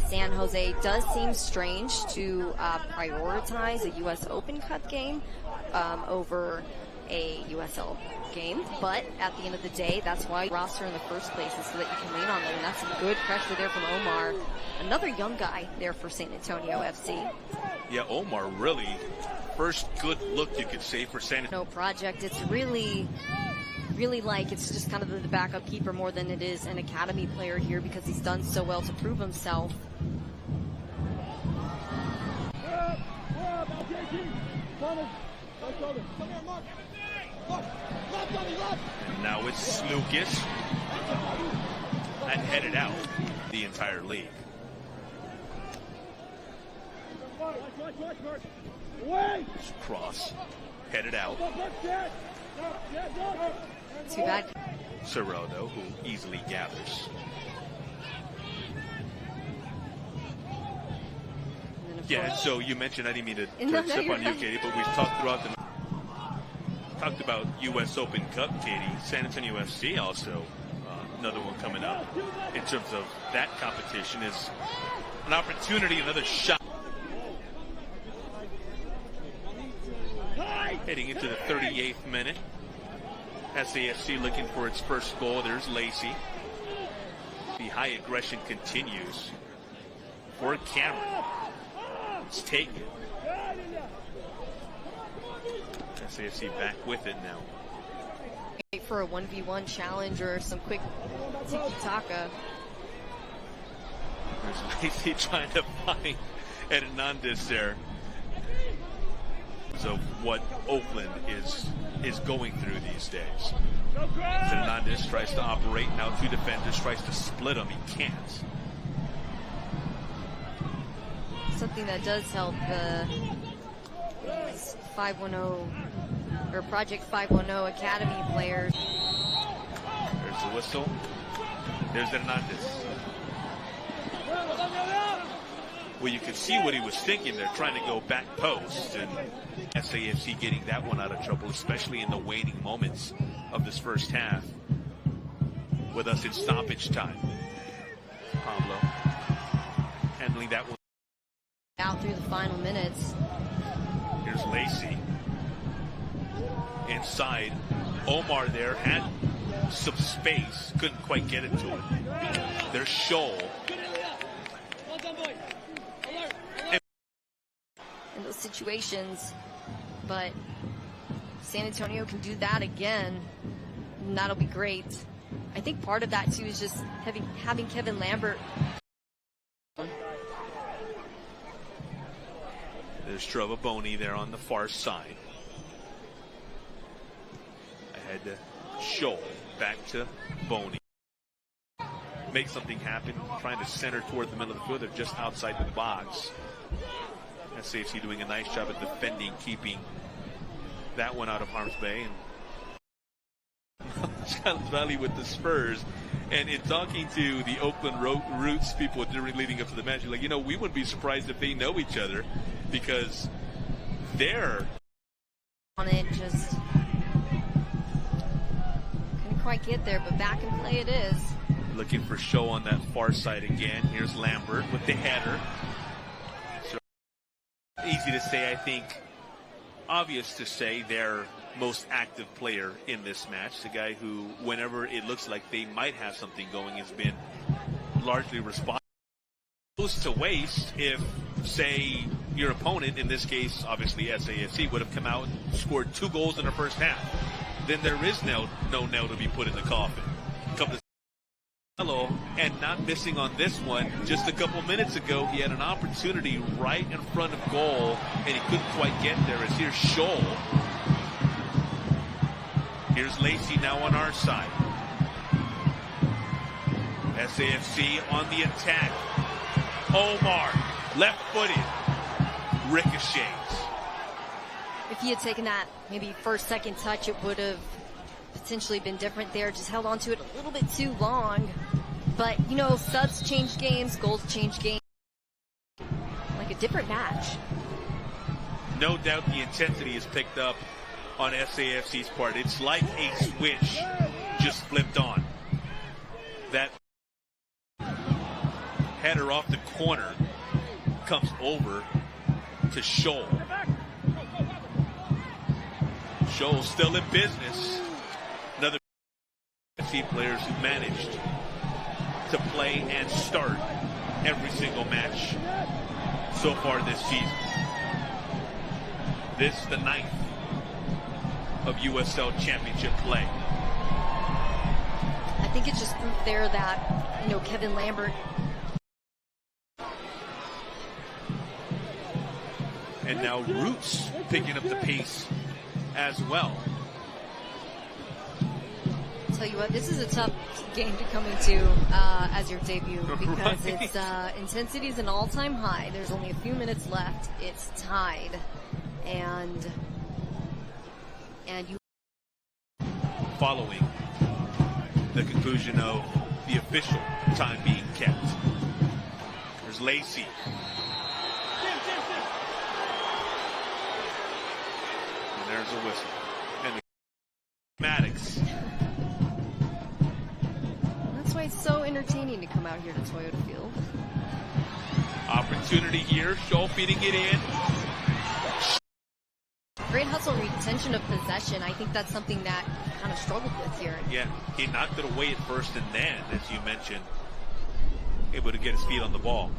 San Jose does seem strange to prioritize a U.S. Open Cup game over a USL game, but at the end of the day, that's why roster in the first place is so that you can lean on them, and that's some good pressure there from Omar. Another young guy there for San Antonio FC. Yeah, Omar really first good look, you could say, for San Antonio. No project. It's really like it's just kind of the backup keeper more than it is an academy player here because he's done so well to prove himself. Now it's Lucas and headed out the entire league. Cross headed out. Too bad. Cerodo, who easily gathers. Yeah, so you mentioned, I didn't mean to step on you, Katie, but we've talked about U.S. Open Cup, Katie. San Antonio FC also, another one coming up in terms of that competition is an opportunity, another shot. Heading into the 38th minute. SAFC looking for its first goal. There's Lacey. The high aggression continues for Cameron. It's taken. SAFC back with it now. For a 1v1 challenge or some quick tiki-taka. There's Lacey trying to find Hernandez there. Of what Oakland is going through these days. Hernandez tries to operate, now two defenders, tries to split him, he can't. Something that does help the 510 or Project 510 Academy players. There's the whistle. There's Hernandez. Well, you can see what he was thinking there, trying to go back post, and SAFC getting that one out of trouble, especially in the waning moments of this first half. With us in stoppage time. Pablo handling that one. Out through the final minutes. Here's Lacey. Inside. Omar there had some space, couldn't quite get it to him. There's Scholl. In those situations, but San Antonio can do that again, and that'll be great. I think part of that too is just having Kevin Lambert. There's Trovaboni there on the far side. Ahead to Scholl, back to Boney. Make something happen, trying to center toward the middle of the field. They're just outside the box. SAFC doing a nice job at defending, keeping that one out of harm's way. And Challenge Valley with the Spurs. And in talking to the Oakland Roots people leading up to the match, you're like, you know, we wouldn't be surprised if they know each other because they're on it, just couldn't quite get there, but back in play it is. Looking for Show on that far side again. Here's Lambert with the header. Easy to say, I think, obvious to say, their most active player in this match. The guy who, whenever it looks like they might have something going, has been largely responsible. Goes to waste if, say, your opponent, in this case, obviously SAFC, would have come out and scored 2 goals in the first half. Then there is no nail to be put in the coffin. Come to and not missing on this one. Just a couple minutes ago, he had an opportunity right in front of goal, and he couldn't quite get there. As here's Scholl. Here's Lacey now on our side. SAFC on the attack. Omar, left-footed, ricochets. If he had taken that maybe first, second touch, it would have potentially been different there. Just held on to it a little bit too long. But, you know, subs change games, goals change games. Like a different match. No doubt the intensity is picked up on SAFC's part. It's like a switch just flipped on. That header off the corner comes over to Scholl. Scholl still in business. Another players who managed to play and start every single match so far this season. This is the 9th of USL Championship play. I think it's just proof there that, you know, Kevin Lambert. And now Roots picking up the pace as well. I'll tell you what, this is a tough game to come into as your debut, because Right. it's intensity is an all-time high. There's only a few minutes left. It's tied, and you. Following the conclusion of the official time being kept. There's Lacey. And there's a whistle. And Maddox. That's why it's so entertaining to come out here to Toyota Field. Opportunity here. Scholl feeding it in. Great hustle, retention of possession. I think that's something that he kind of struggled with here. Yeah, he knocked it away at first, and then, as you mentioned, able to get his feet on the ball.